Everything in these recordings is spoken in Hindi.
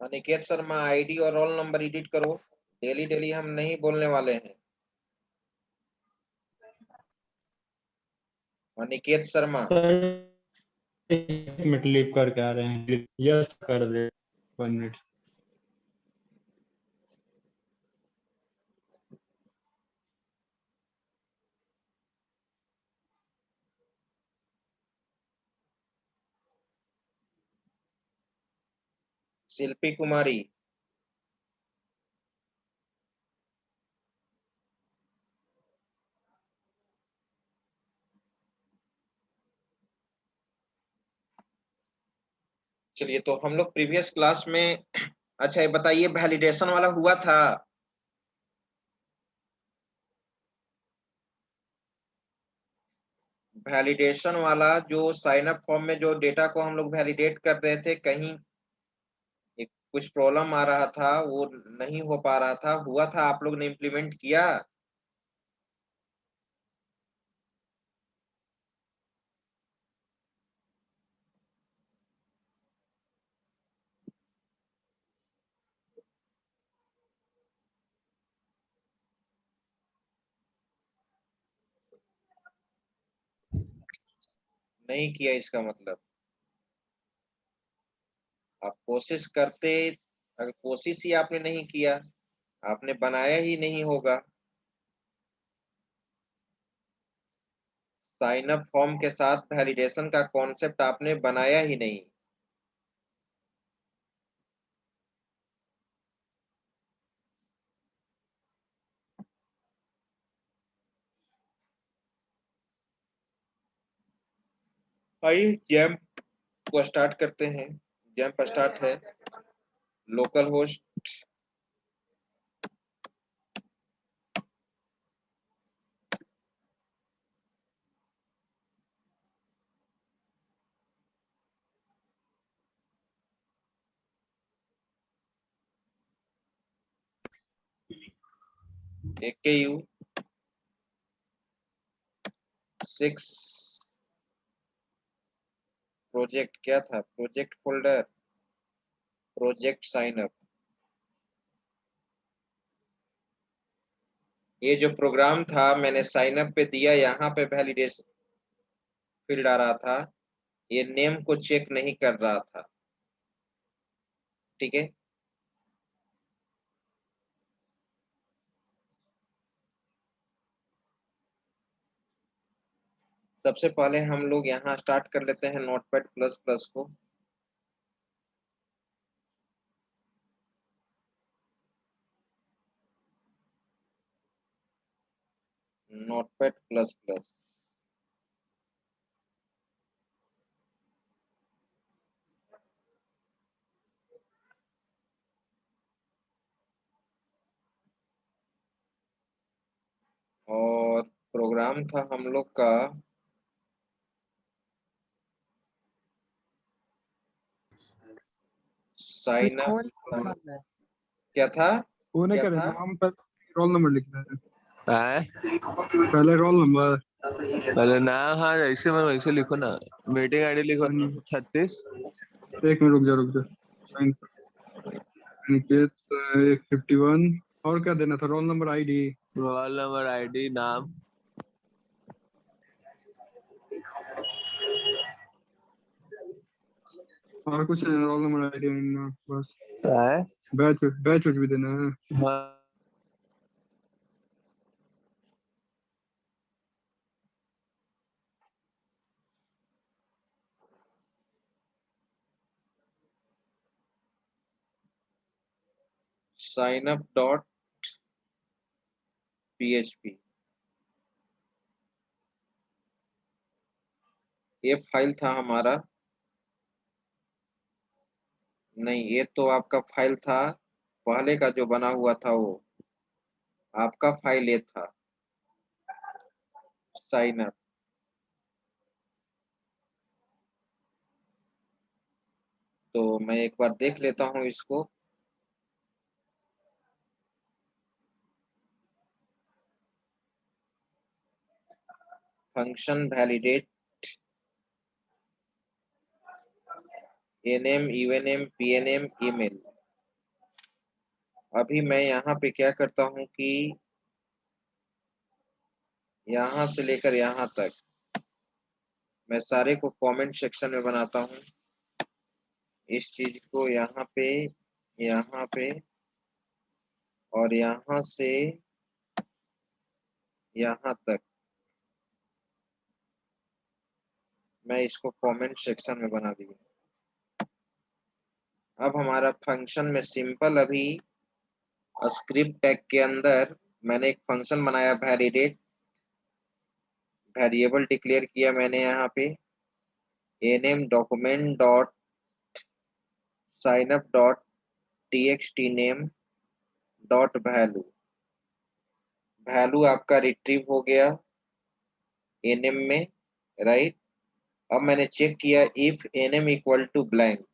अनिकेत शर्मा, आईडी और रोल नंबर एडिट करो। डेली डेली हम नहीं बोलने वाले हैं। अनिकेत शर्मा, मिनट लीव करके आ रहे हैं। यस कर दे 1 मिनट। शिल्पी कुमारी, चलिए तो हम लोग प्रीवियस क्लास में, अच्छा ये बताइए वैलिडेशन वाला हुआ था? वैलिडेशन वाला जो साइन अप फॉर्म में जो डेटा को हम लोग वैलिडेट कर रहे थे, कहीं कुछ प्रॉब्लम आ रहा था, वो नहीं हो पा रहा था, हुआ था, आप लोग ने इम्प्लीमेंट किया? नहीं किया इसका मतलब आप कोशिश करते, अगर कोशिश ही आपने नहीं किया, आपने बनाया ही नहीं होगा। साइन अप फॉर्म के साथ वैलिडेशन का कॉन्सेप्ट आपने बनाया ही नहीं। आइए जैम्प को स्टार्ट करते हैं। जैम्प स्टार्ट है। लोकल होस्ट AKU 6 प्रोजेक्ट, क्या था project folder, project sign up. ये जो प्रोग्राम था मैंने साइन अप पे दिया, यहाँ पे वैलिडेशन फील्ड आ रहा था, ये नेम को चेक नहीं कर रहा था। ठीक है, सबसे पहले हम लोग यहाँ स्टार्ट कर लेते हैं नोटपैड प्लस प्लस को। नोटपैड प्लस प्लस, और प्रोग्राम था हम लोग का साइन अप। क्या था? वो नहीं करें, नाम पर रोल नंबर लिखना है। पहले रोल नंबर, पहले नाम, हाँ ऐसे मैं वैसे लिखो ना। मीटिंग आईडी लिखो 36। एक मिनट रुक जा। निकेत 51। और क्या देना था? Roll number, ID. Roll number, ID, नाम। और कुछ नहीं, रोल नंबर, आईडी बस। है बैच भी देना है। हाँ। साइन अप डॉट PHP, ये फाइल था हमारा। नहीं, ये तो आपका फाइल था, पहले का जो बना हुआ था वो आपका फाइल ये था साइन अप। तो मैं एक बार देख लेता हूँ इसको। Function validate NM, UNM, PNM, email. अभी मैं यहाँ पे क्या करता हूँ कि यहाँ से लेकर यहाँ तक मैं सारे को कमेंट सेक्शन में बनाता हूँ। इस चीज को यहाँ पे और यहाँ से यहाँ तक मैं इसको कमेंट सेक्शन में बना दिया। अब हमारा फंक्शन में सिंपल अभी स्क्रिप्ट टैग के अंदर मैंने एक फंक्शन बनाया वैलिडेट, वेरिएबल डिक्लेयर किया मैंने यहाँ पे NM document dot signup dot TXT name dot value. Value आपका रिट्रीव हो गया एनएम में, राइट। अब मैंने चेक किया if NM equal to blank,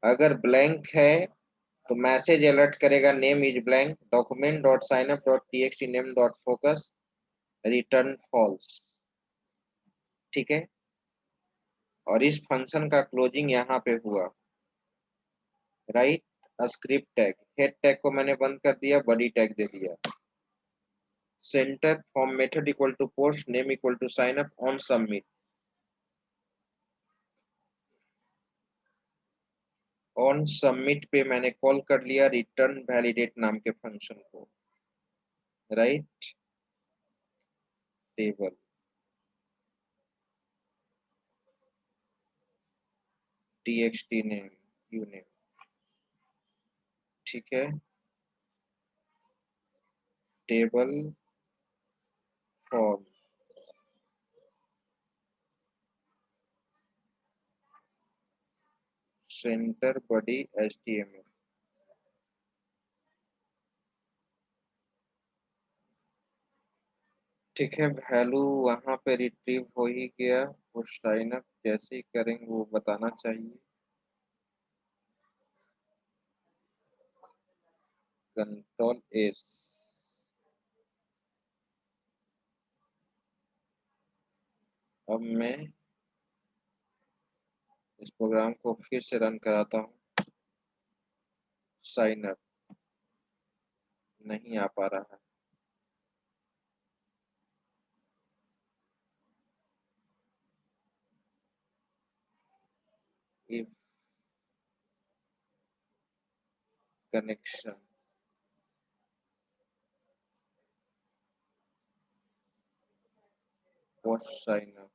अगर ब्लैंक है तो मैसेज अलर्ट करेगा name is blank, document dot signup dot TXT name dot focus, return false. ठीक है, और इस फंक्शन का क्लोजिंग यहाँ पे हुआ, right. Script tag, head tag को मैंने बंद कर दिया, बॉडी टैग दे दिया। Center form method equal to post name equal to sign up on submit. On submit पे मैंने कॉल कर लिया रिटर्न वैलिडेट नाम के फंक्शन को, राइट। टेबल txt नेम यूनेम, ठीक है। Table form centre body html। ठीक है, वैल्यू वहां पे रिट्रीव हो ही गया। वो साइन अप कैसे ही करेंगे वो बताना चाहिए। Control S. अब मैं इस प्रोग्राम को फिर से रन कराता हूँ। साइन अप नहीं आ पा रहा है। If connection post sign up,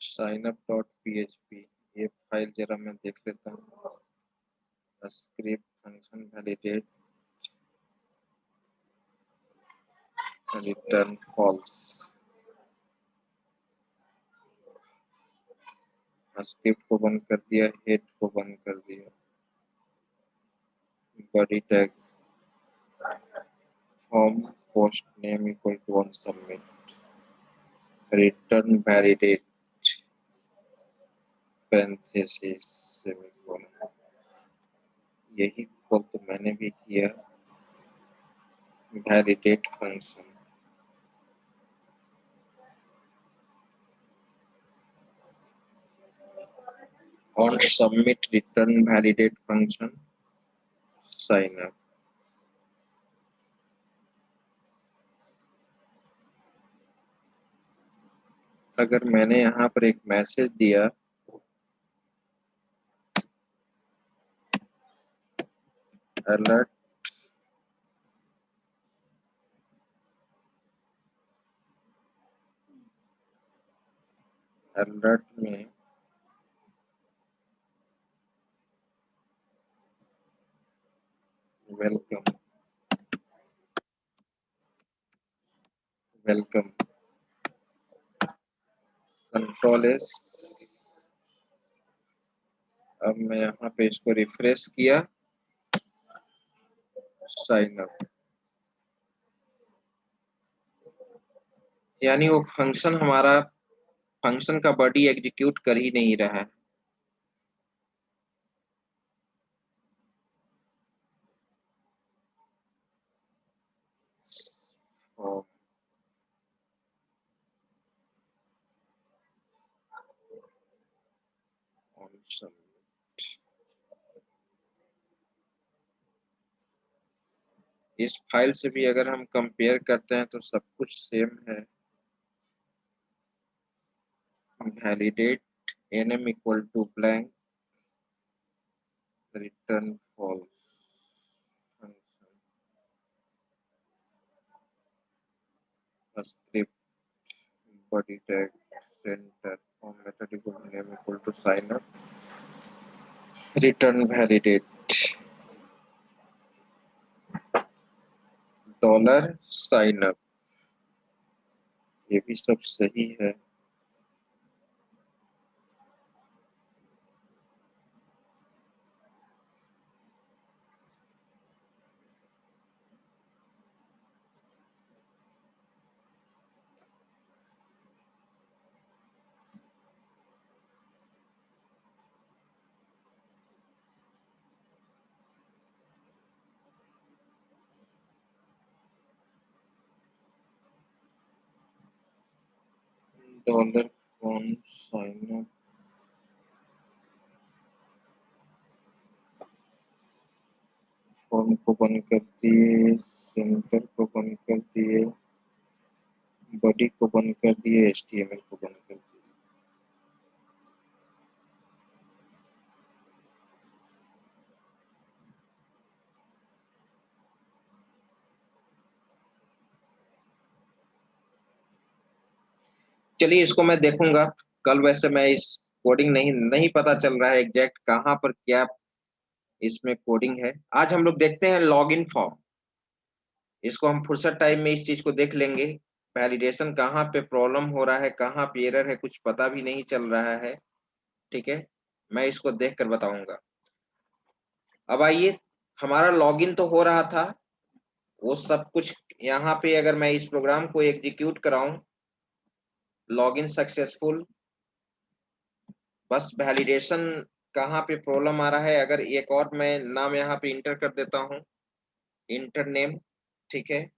sign up dot php। ये फाइल जरा मैं देख लेता हूँ। Script function validate return false. Script को बंद कर दिया, हेड को बंद कर दिया, body tag form post name equal to on submit, return validate parenthesis semicolon. यही कॉल तो मैंने भी किया, validate function. On submit return validate function sign up. अगर मैंने यहाँ पर एक मैसेज दिया अलर्ट अलर्ट में वेलकम वेलकम कंट्रोल एस। अब मैं यहाँ पे इसको रिफ्रेश किया, साइन अप, यानी वो फंक्शन हमारा फंक्शन का बॉडी एग्जीक्यूट कर ही नहीं रहा है। इस फाइल से भी अगर हम कंपेयर करते हैं तो सब कुछ सेम है। Validate nm equal to blank, return false, script body tag center form method equal to name equal to sign up, return validate dollar sign up, ये भी सब सही है। डॉलर कौन साइन अप, फॉर्म को बंद कर दिए, सेंटर को बंद कर दिए, बॉडी को बंद कर दिए, HTML को बंद कर दिए। चलिए इसको मैं देखूंगा कल। वैसे मैं इस कोडिंग नहीं पता चल रहा है एग्जैक्ट कहाँ पर क्या इसमें कोडिंग है। आज हम लोग देखते हैं लॉगिन फॉर्म। इसको हम फुर्सत टाइम में इस चीज को देख लेंगे। वैलिडेशन कहाँ पे प्रॉब्लम हो रहा है, कहाँ पे एरर है, कुछ पता भी नहीं चल रहा है। ठीक है, मैं इसको देख कर बताऊंगा। अब आइए, हमारा लॉगिन तो हो रहा था, वो सब कुछ यहाँ पे अगर मैं इस प्रोग्राम को एग्जीक्यूट कराऊं, लॉगिन सक्सेसफुल, बस वैलिडेशन कहाँ पे प्रॉब्लम आ रहा है। अगर एक और मैं नाम यहाँ पे इंटर कर देता हूँ, इंटर नेम, ठीक है,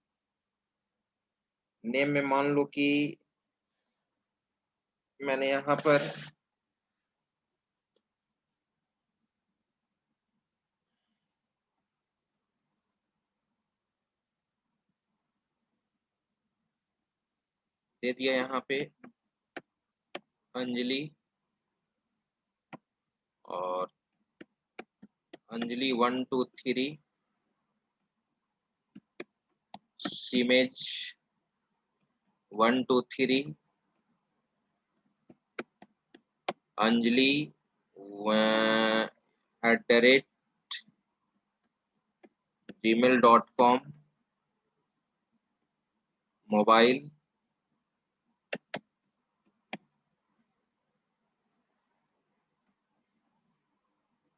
नेम में मान लो कि मैंने यहाँ पर दे दिया यहाँ पे अंजलि, और अंजलि 1 2 3, सीमेज 1 2 3, Anjali @gmail.com, mobile,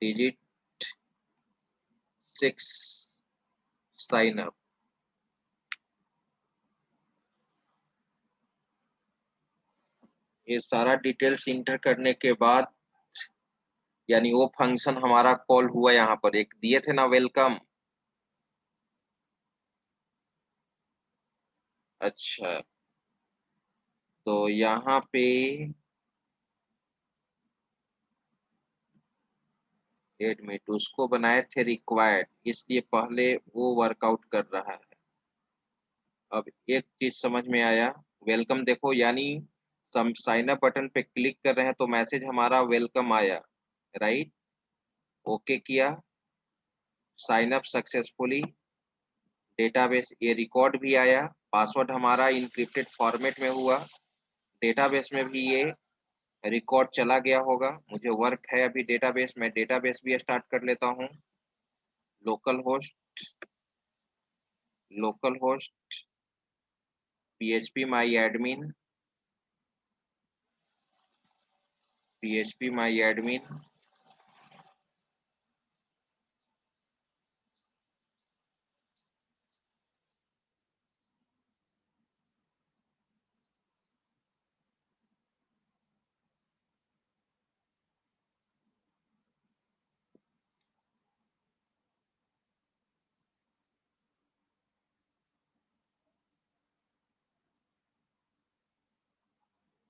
digit 6, sign up. ये सारा डिटेल्स इंटर करने के बाद, यानी वो फंक्शन हमारा कॉल हुआ, यहाँ पर एक दिए थे ना वेलकम। अच्छा, तो यहाँ पे एडमिट उसको बनाए थे रिक्वायर्ड, इसलिए पहले वो वर्कआउट कर रहा है। अब एक चीज समझ में आया, वेलकम देखो, यानी हम साइन अप बटन पे क्लिक कर रहे हैं तो मैसेज हमारा वेलकम आया, राइट, ओके किया, साइन अप सक्सेसफुली, डेटाबेस ये रिकॉर्ड भी आया, पासवर्ड हमारा इनक्रिप्टेड फॉर्मेट में हुआ, डेटाबेस में भी ये रिकॉर्ड चला गया होगा। मुझे वर्क है अभी डेटाबेस, मैं डेटाबेस भी स्टार्ट कर लेता हूँ। Local host php my admin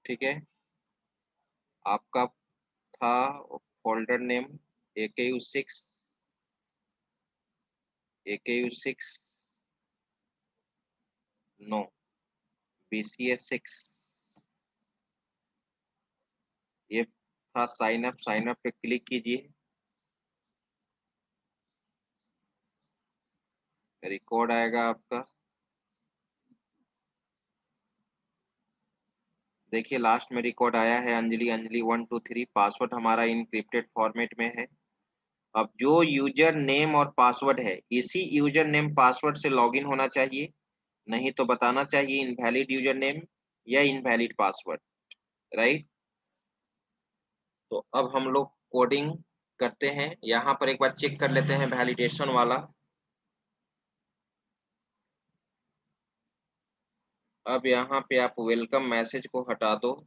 ठीक है। आपका था folder name AKU6 no BCS6, ये था साइन अप पे क्लिक कीजिए। रिकॉर्ड आएगा आपका, देखिए लास्ट में रिकॉर्ड आया है अंजलि 123। पासवर्ड हमारा इनक्रिप्टेड फॉर्मेट में है। अब जो यूजर नेम और पासवर्ड है, इसी यूजर नेम पासवर्ड से लॉगिन होना चाहिए, नहीं तो बताना चाहिए इनवैलिड यूजर नेम या इनवैलिड पासवर्ड, राइट। तो अब हम लोग कोडिंग करते हैं। यहाँ पर एक बार चेक कर लेते हैं वैलिडेशन वाला। अब यहाँ पे आप वेलकम मैसेज को हटा दो,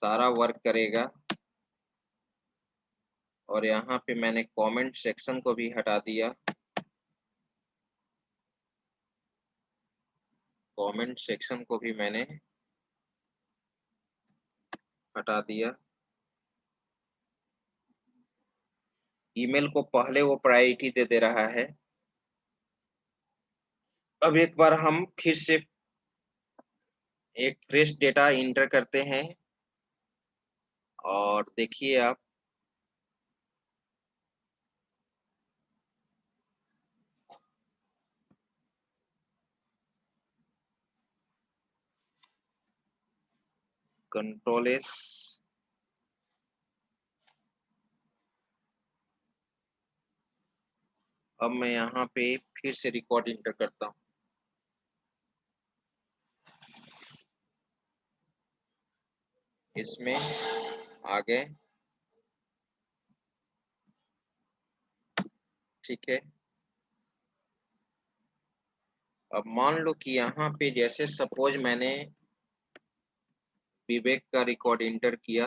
सारा वर्क करेगा। और यहाँ पे मैंने कमेंट सेक्शन को भी हटा दिया, कमेंट सेक्शन को भी मैंने हटा दिया। ईमेल को पहले वो प्रायोरिटी दे रहा है। अब एक बार हम फिर से एक फ्रेश डेटा इंटर करते हैं और देखिए आप कंट्रोल एस, अब मैं यहाँ पे फिर से रिकॉर्ड इंटर करता हूँ। इसमें आ गए, ठीक है। अब मान लो कि यहाँ पे जैसे सपोज मैंने विवेक का रिकॉर्ड इंटर किया,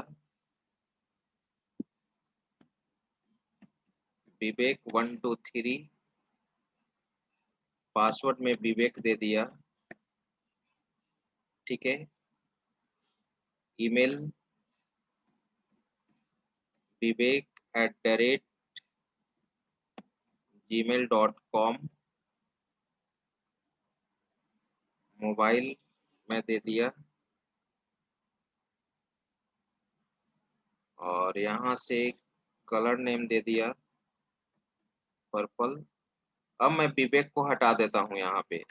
विवेक 123, पासवर्ड में विवेक दे दिया, ठीक है। ईमेल vivek@gmail.com, मोबाइल में दे दिया और यहाँ से कलर नेम दे दिया पर्पल। अब मैं विवेक को हटा देता हूँ यहाँ पे।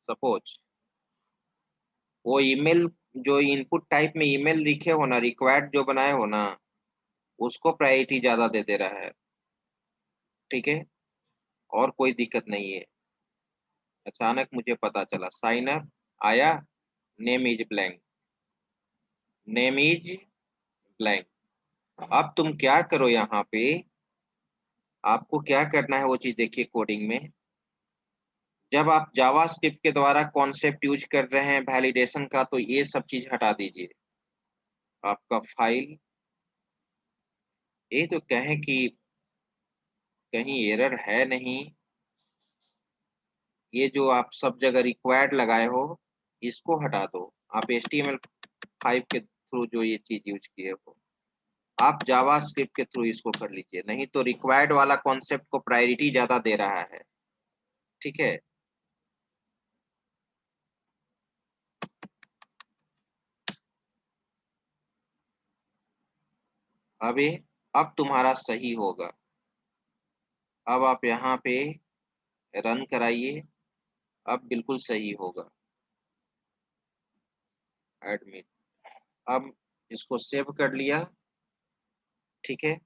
सपोज वो ईमेल जो इनपुट टाइप में ईमेल लिखे हो ना, रिक्वायर्ड जो बनाए हो ना, उसको प्रायोरिटी ज्यादा दे रहा है, ठीक है। और कोई दिक्कत नहीं है। अचानक मुझे पता चला साइन अप आया, name is blank, name is blank. अब तुम क्या करो, यहाँ पे आपको क्या करना है वो चीज देखिए कोडिंग में। जब आप जावास्क्रिप्ट के द्वारा कॉन्सेप्ट यूज कर रहे हैं वैलिडेशन का, तो ये सब चीज हटा दीजिए। आपका फाइल, ये तो कहें कि कहीं एरर है नहीं, ये जो आप सब जगह रिक्वायर्ड लगाए हो इसको हटा दो। आप HTML5 के थ्रू जो ये चीज यूज किए हो, आप जावास्क्रिप्ट के थ्रू इसको कर लीजिए, नहीं तो रिक्वायर्ड वाला कॉन्सेप्ट को प्रायोरिटी ज्यादा दे रहा है, ठीक है। अब तुम्हारा सही होगा। अब आप यहाँ पे रन कराइए, अब बिल्कुल सही होगा। एडमिट, अब इसको सेव कर लिया, ठीक है।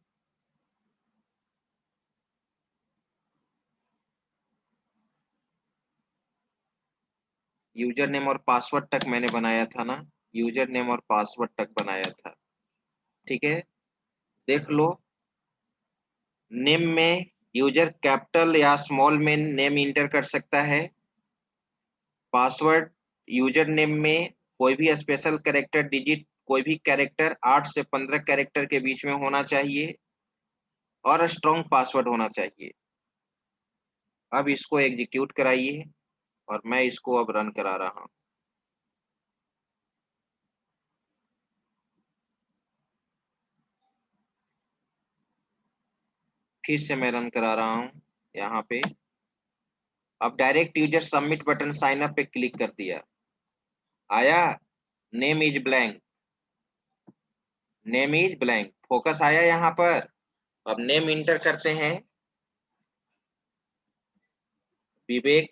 यूजर नेम और पासवर्ड तक मैंने बनाया था ना, यूजर नेम और पासवर्ड तक बनाया था, ठीक है। देख लो, नेम में यूजर कैपिटल या स्मॉल में नेम इंटर कर सकता है। पासवर्ड यूजर नेम में कोई भी स्पेशल कैरेक्टर डिजिट, कोई भी कैरेक्टर 8 से 15 कैरेक्टर के बीच में होना चाहिए और स्ट्रॉन्ग पासवर्ड होना चाहिए। अब इसको एग्जीक्यूट कराइए और मैं इसको अब रन करा रहा हूं। फिर से मैं रन करा रहा हूं यहाँ पे। अब direct user submit button sign up पे क्लिक कर दिया, आया name is blank, name is blank, focus आया यहाँ पर। अब नेम इंटर करते हैं, विवेक,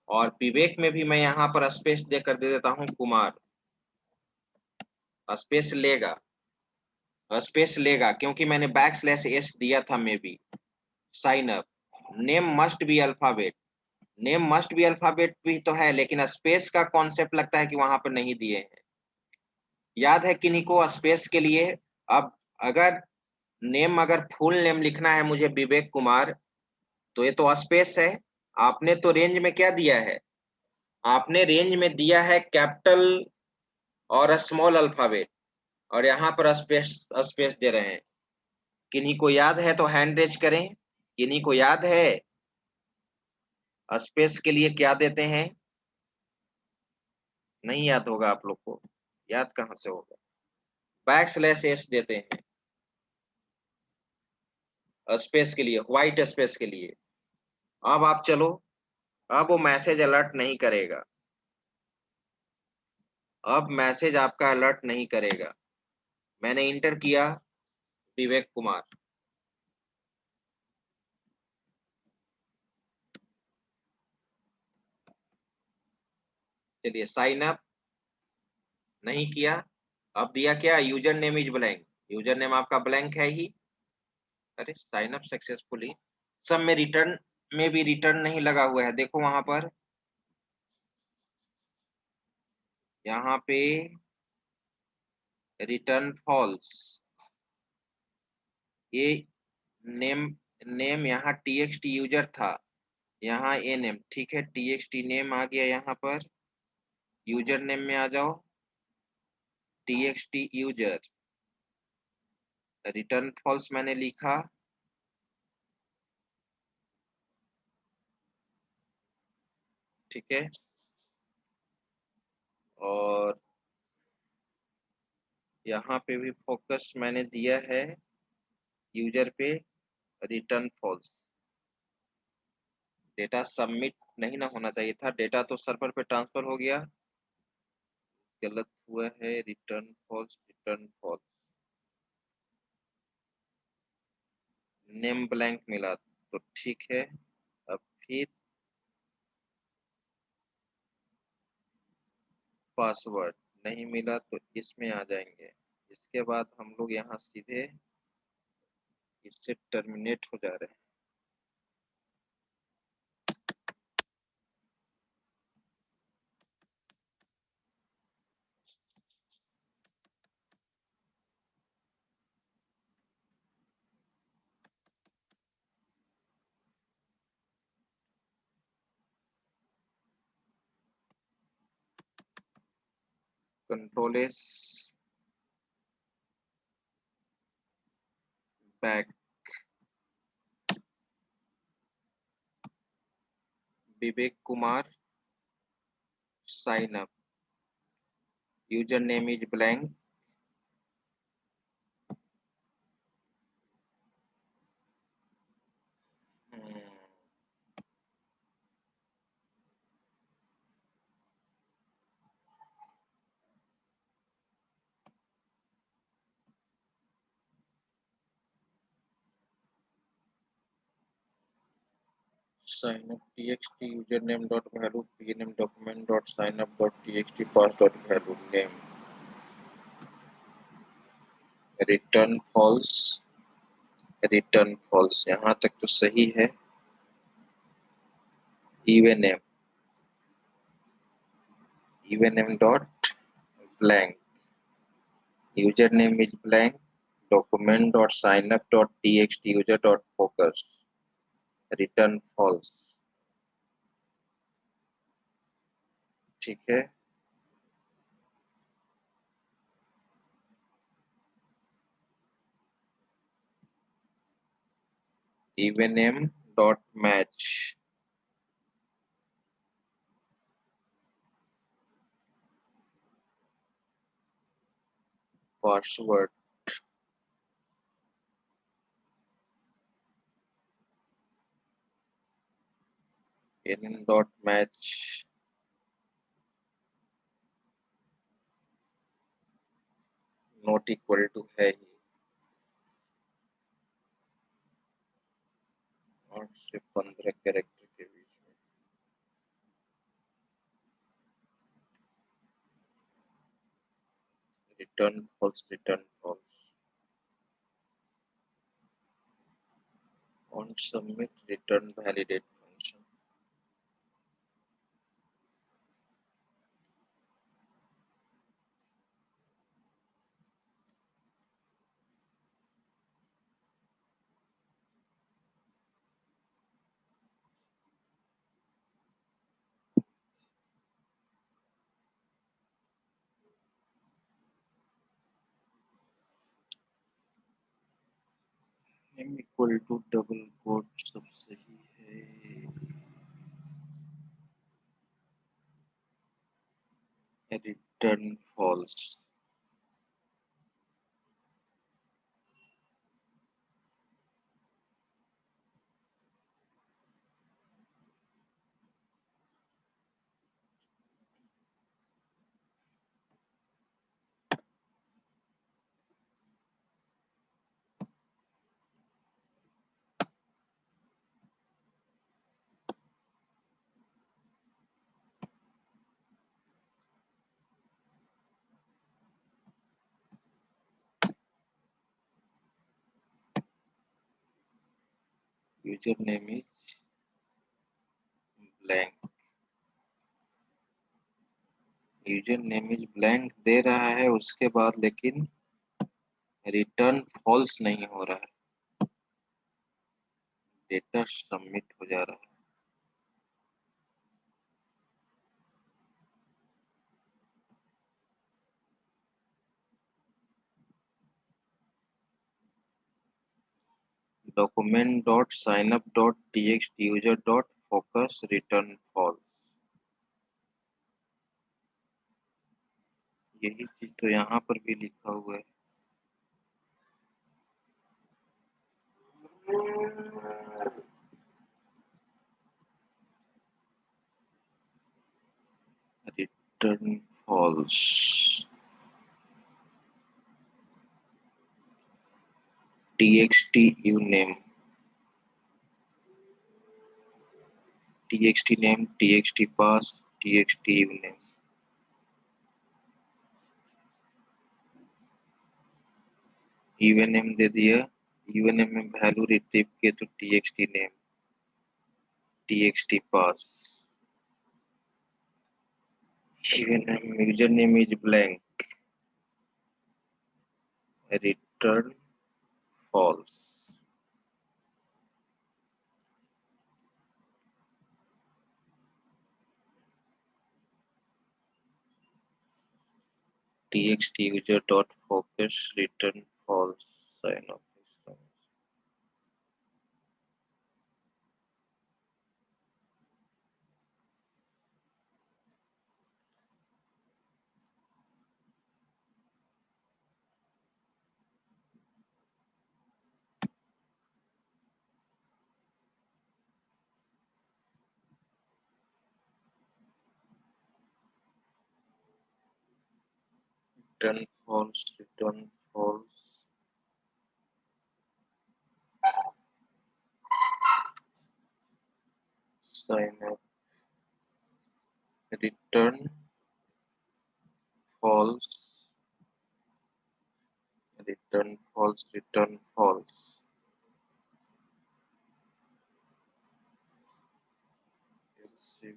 और विवेक में भी मैं यहाँ पर स्पेस देकर दे देता हूँ कुमार। स्पेस लेगा, स्पेस लेगा क्योंकि मैंने \s दिया था maybe. Sign up, name must be alphabet, name must be alphabet भी तो है, लेकिन स्पेस का कॉन्सेप्ट लगता है कि वहां पर नहीं दिए हैं। याद है किन्हीं को स्पेस के लिए? अब अगर नेम, अगर फुल नेम लिखना है मुझे विवेक कुमार, तो ये तो स्पेस है। आपने तो रेंज में क्या दिया है? आपने रेंज में दिया है कैपिटल और स्मॉल अल्फाबेट, और यहाँ पर स्पेस स्पेस दे रहे हैं। किन्हीं को याद है तो हैंड रेज करें। किन्हीं को याद है स्पेस के लिए क्या देते हैं? नहीं याद होगा आप लोग को, याद कहाँ से होगा? \s देते हैं स्पेस के लिए, व्हाइट स्पेस के लिए। अब आप चलो, अब वो मैसेज अलर्ट नहीं करेगा, अब मैसेज आपका अलर्ट नहीं करेगा। मैंने इंटर किया विवेक कुमार, चलिए साइन अप नहीं किया। अब दिया क्या? User name is blank, user name आपका ब्लैंक है ही। अरे साइन अप सक्सेसफुली, सब में रिटर्न में भी रिटर्न नहीं लगा हुआ है, देखो वहां पर, यहाँ पे रिटर्न फॉल्स। ये नेम, नेम यहाँ txt यूजर था, यहाँ ए नेम, ठीक है, txt नेम आ गया यहाँ पर। यूजर नेम में आ जाओ, txt यूजर, रिटर्न फॉल्स मैंने लिखा, ठीक है। और यहाँ पे भी फोकस मैंने दिया है यूजर पे, रिटर्न फॉल्स। डेटा सबमिट नहीं ना होना चाहिए था, डेटा तो सर्वर पे ट्रांसफर हो गया, गलत हुआ है, return false, return false. Name blank मिला तो ठीक है। अब फिर पासवर्ड नहीं मिला तो इसमें आ जाएंगे। इसके बाद हम लोग यहाँ सीधे इससे टर्मिनेट हो जा रहे हैं। Control S, back, Vivek Kumar, sign up, user name is blank, sign up txt username dot value pname document dot sign up dot txt pass dot value name return false यहाँ तक तो सही है। even name dot blank username is blank document dot sign up dot txt user dot focus return false। ठीक है, even name dot match password name dot match not equal to है ही 8 से 15 कैरेक्टर के बीच में return false on submit return validate function। m equal to double quote सब सही है। Return false user name is blank user name is blank दे रहा है, उसके बाद लेकिन रिटर्न फॉल्स नहीं हो रहा है, डेटा सबमिट हो जा रहा है। document dot sign up dot txt user dot focus return false। यही चीज तो यहाँ पर भी लिखा हुआ है। Return false txt uname txt name txt pass txt uname even name दे दिया, even name में वैल्यू रिट्रीव किए तो txt name txt pass even name user name is blank return false। txt user dot focus return false sign off। return false sign up, return false, return false, return false. Else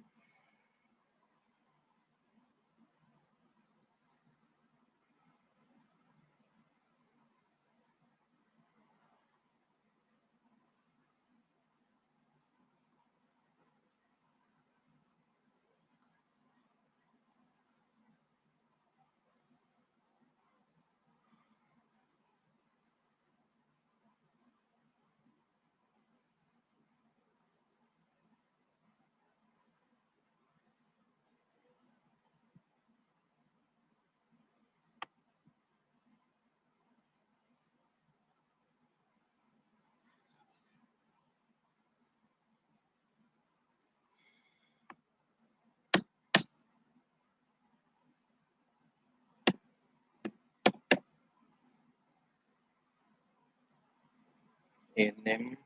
if name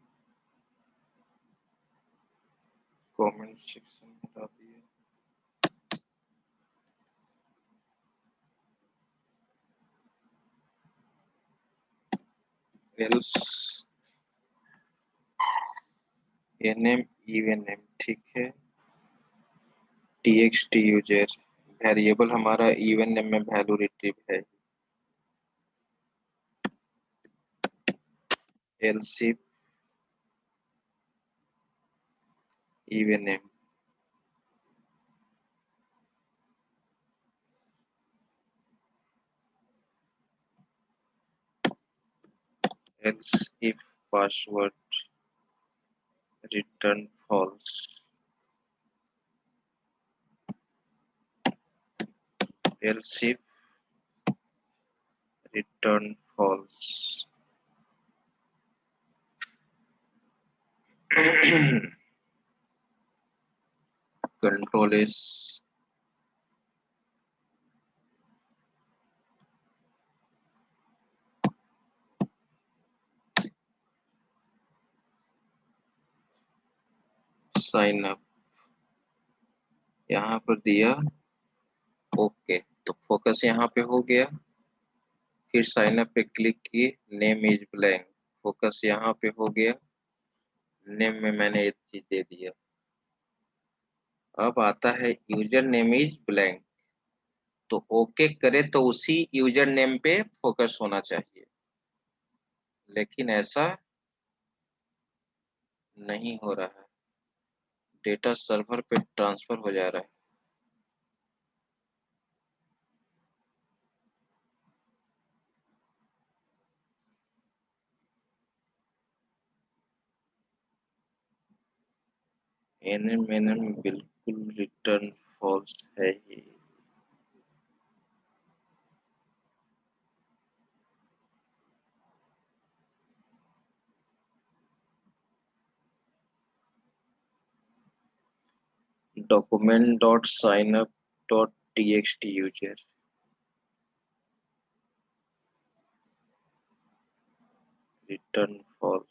comment section हटा दिए, else name even name, ठीक है। txt यूजर वेरिएबल हमारा इवन नेम में वैल्यू रिट्रीव है। else if even name, else if password return false, else if return false. Control is sign up, यहाँ पर दिया ओके, तो फोकस यहाँ पे हो गया। फिर साइन अप पे क्लिक किए, नेम इज ब्लैंक, फोकस यहाँ पे हो गया। नेम में मैंने एक चीज दे दिया। अब आता है यूजर नेम इज ब्लैंक, तो ओके करे तो उसी यूजर नेम पे फोकस होना चाहिए, लेकिन ऐसा नहीं हो रहा है। डेटा सर्वर पे ट्रांसफर हो जा रहा है। एनएम बिल्कुल रिटर्न फॉल्स है ही। document.signup.txt user return false.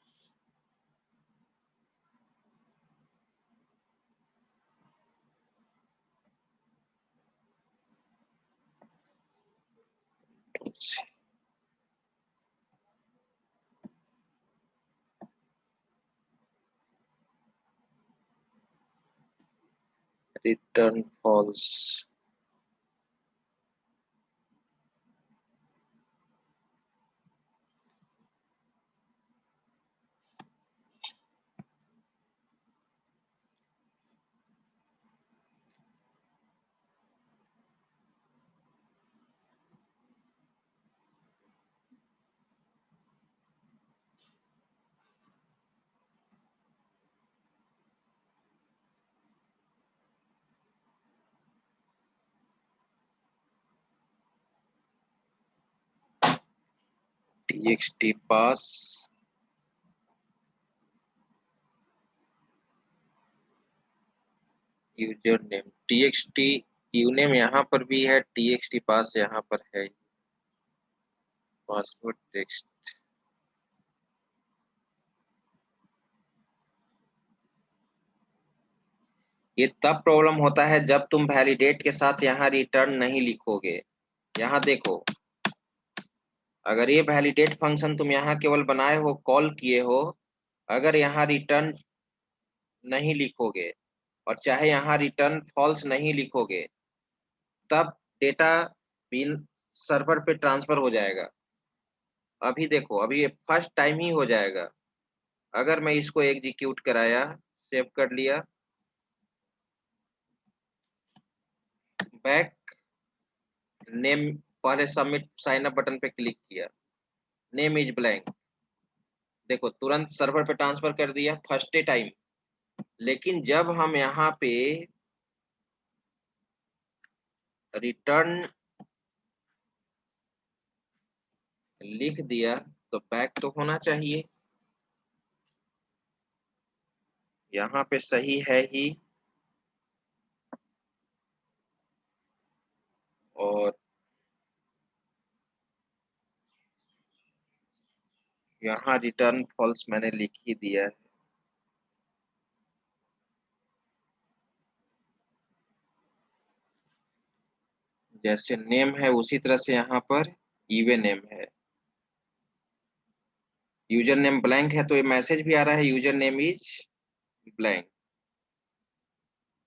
Return false. txt pass user name, txt यूनेम यहाँ पर भी है, txt पास यहाँ पर है। पासवर्ड टेक्स्ट ये तब प्रॉब्लम होता है जब तुम वैलिडेट के साथ यहाँ रिटर्न नहीं लिखोगे। यहाँ देखो, अगर ये वैलिडेट फंक्शन तुम यहाँ केवल बनाए हो, कॉल किए हो, अगर यहाँ रिटर्न नहीं लिखोगे और चाहे यहाँ रिटर्न फॉल्स नहीं लिखोगे, तब डेटा बिन सर्वर पे ट्रांसफर हो जाएगा। अभी देखो, अभी ये फर्स्ट टाइम ही हो जाएगा। अगर मैं इसको एग्जीक्यूट कराया, सेव कर लिया, बैक, नेम, पहले सबमिट साइन अप बटन पे क्लिक किया, नेम इज ब्लैंक, देखो तुरंत सर्वर पे ट्रांसफर कर दिया फर्स्ट टाइम। लेकिन जब हम यहाँ पे रिटर्न लिख दिया तो बैक तो होना चाहिए, यहाँ पे सही है ही, और यहाँ रिटर्न फॉल्स मैंने लिख ही दिया है। जैसे नेम है उसी तरह से यहाँ पर ईवे नेम है। यूजर नेम ब्लैंक है तो ये मैसेज भी आ रहा है यूजर नेम इज ब्लैंक,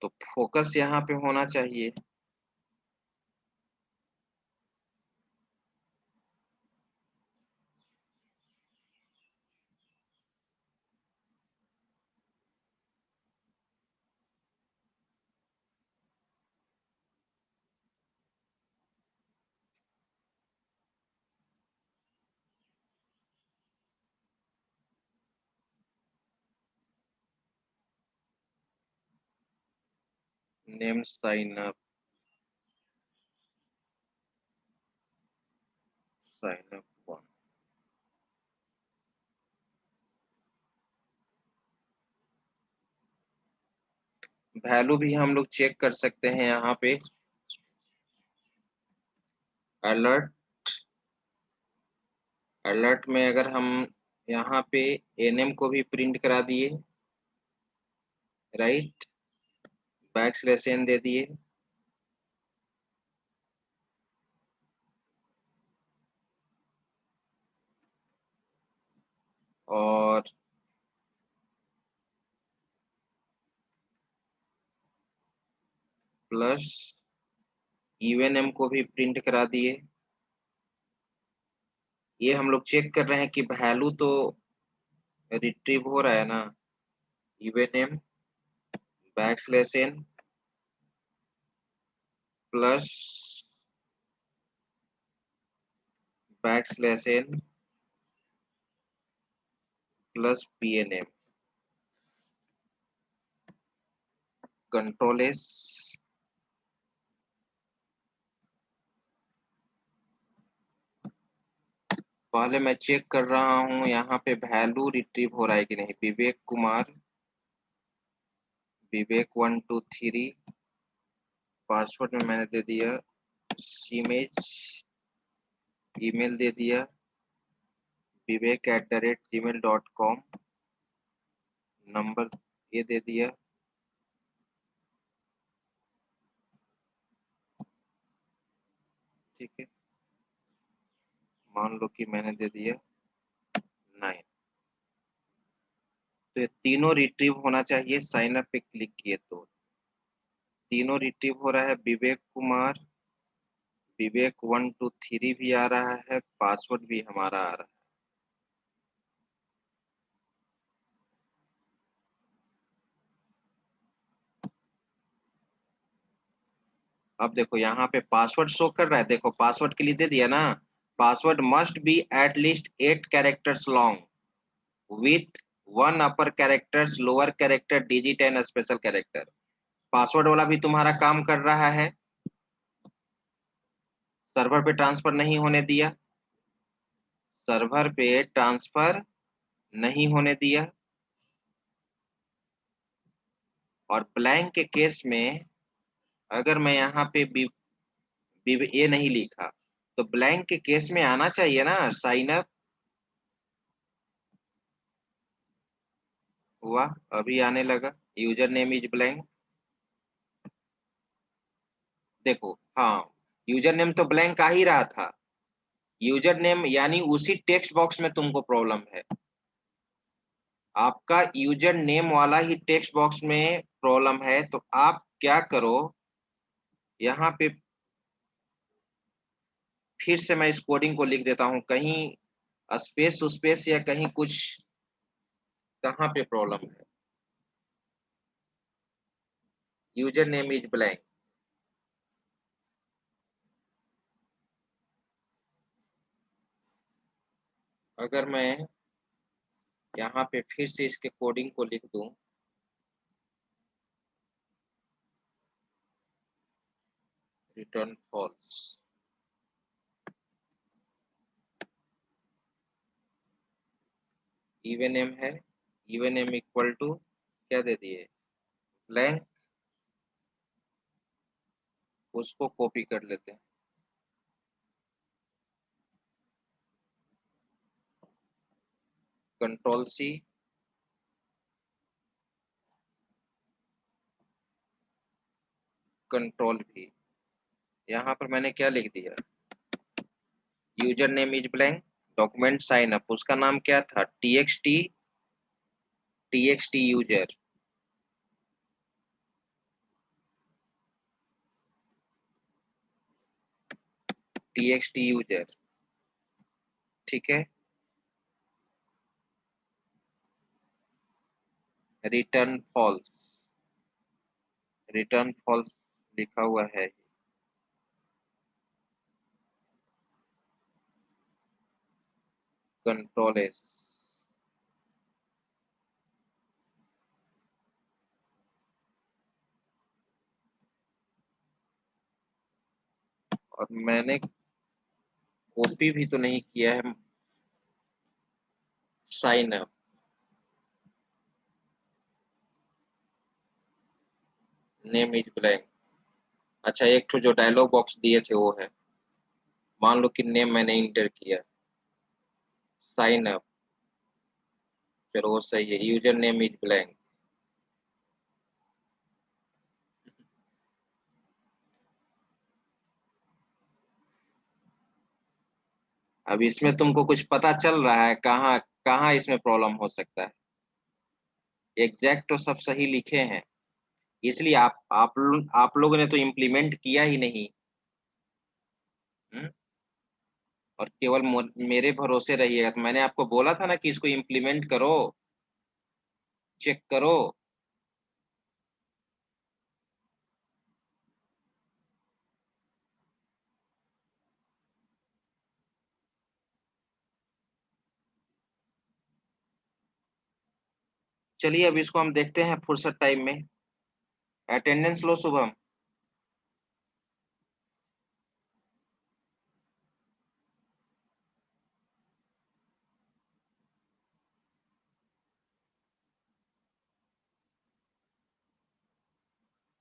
तो फोकस यहाँ पे होना चाहिए। Name sign up, sign up 1, value भी हम लोग चेक कर सकते हैं यहाँ पे, अलर्ट, अलर्ट में अगर हम यहाँ पे एनएम को भी प्रिंट करा दिए, राइट, बैकस्लैश n दे दिए, और प्लस इवन m को भी प्रिंट करा दिए। ये हम लोग चेक कर रहे हैं कि वैल्यू तो रिट्रीव हो रहा है ना, even m backslash n plus backslash n plus pnm, control S, पहले मैं चेक कर रहा हूँ यहाँ पे वैल्यू रिट्रीव हो रहा है कि नहीं। विवेक कुमार, विवेक 1 2 3, पासवर्ड में मैंने दे दिया इमेज, ईमेल दे दिया vivek@gmail.com, नंबर ये दे दिया, ठीक है, मान लो कि मैंने दे दिया 9। तो ये तीनों रिट्रीव होना चाहिए, साइन अप पे क्लिक किए तो तीनों रिट्रीव हो रहा है। विवेक कुमार, विवेक 1 2 3 भी आ रहा है, पासवर्ड भी हमारा आ रहा है। अब देखो यहाँ पे पासवर्ड शो कर रहा है, देखो पासवर्ड के लिए दे दिया ना, password must be at least 8 characters long with 1 upper characters, lower character, digit and special character. Password वाला भी तुम्हारा काम कर रहा है, सर्वर पे ट्रांसफर नहीं होने दिया, सर्वर पे ट्रांसफर नहीं होने दिया। और ब्लैंक के केस में अगर मैं यहाँ पे ये नहीं लिखा तो ब्लैंक के केस में आना चाहिए ना, साइन अप हुआ, अभी आने लगा, यूजर नेम इज ब्लैंक, देखो, हाँ, यूजर नेम तो ब्लैंक आ ही रहा था। यूजर नेम यानी उसी टेक्स्ट बॉक्स में तुमको प्रॉब्लम है। आपका यूजर नेम वाला ही टेक्स्ट बॉक्स में प्रॉब्लम है, तो आप क्या करो, यहाँ पे फिर से मैं इस कोडिंग को लिख देता हूँ, कहीं स्पेस स्पेस या कहीं कुछ, कहाँ पे प्रॉब्लम है। User name is blank. अगर मैं यहाँ पे फिर से इसके कोडिंग को लिख दूं, रिटर्न फॉल्स, इवन नेम है, इवन नेम इक्वल टू क्या दे दिए, ब्लैंक। उसको कॉपी कर लेते हैं, कंट्रोल सी, कंट्रोल भी। यहाँ पर मैंने क्या लिख दिया, user name is blank, document sign up, उसका नाम क्या था, txt यूजर, txt यूजर, ठीक है। रिटर्न फॉल्स, रिटर्न फॉल्स लिखा हुआ है, कंट्रोल एस, और मैंने कॉपी भी तो नहीं किया है, sign up, name is blank. अच्छा, एक तो जो डायलॉग बॉक्स दिए थे वो है, मान लो कि नेम मैंने इंटर किया, साइन अप, चलो वो सही है, यूजर नेम इज ब्लैंक। अब इसमें तुमको कुछ पता चल रहा है, कहाँ कहाँ इसमें प्रॉब्लम हो सकता है। एग्जैक्ट तो सब सही लिखे हैं, इसलिए आप लोगों ने तो इम्प्लीमेंट किया ही नहीं। हम्म? और केवल मेरे भरोसे रहिएगा, तो मैंने आपको बोला था ना कि इसको इम्प्लीमेंट करो, चेक करो। चलिए अब इसको हम देखते हैं फुर्सत टाइम में। अटेंडेंस लो शुभम।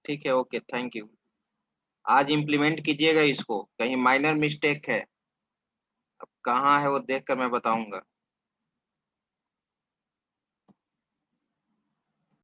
ठीक है, ओके, थैंक यू। आज इम्प्लीमेंट कीजिएगा इसको, कहीं माइनर मिस्टेक है, अब कहाँ है वो देखकर मैं बताऊंगा।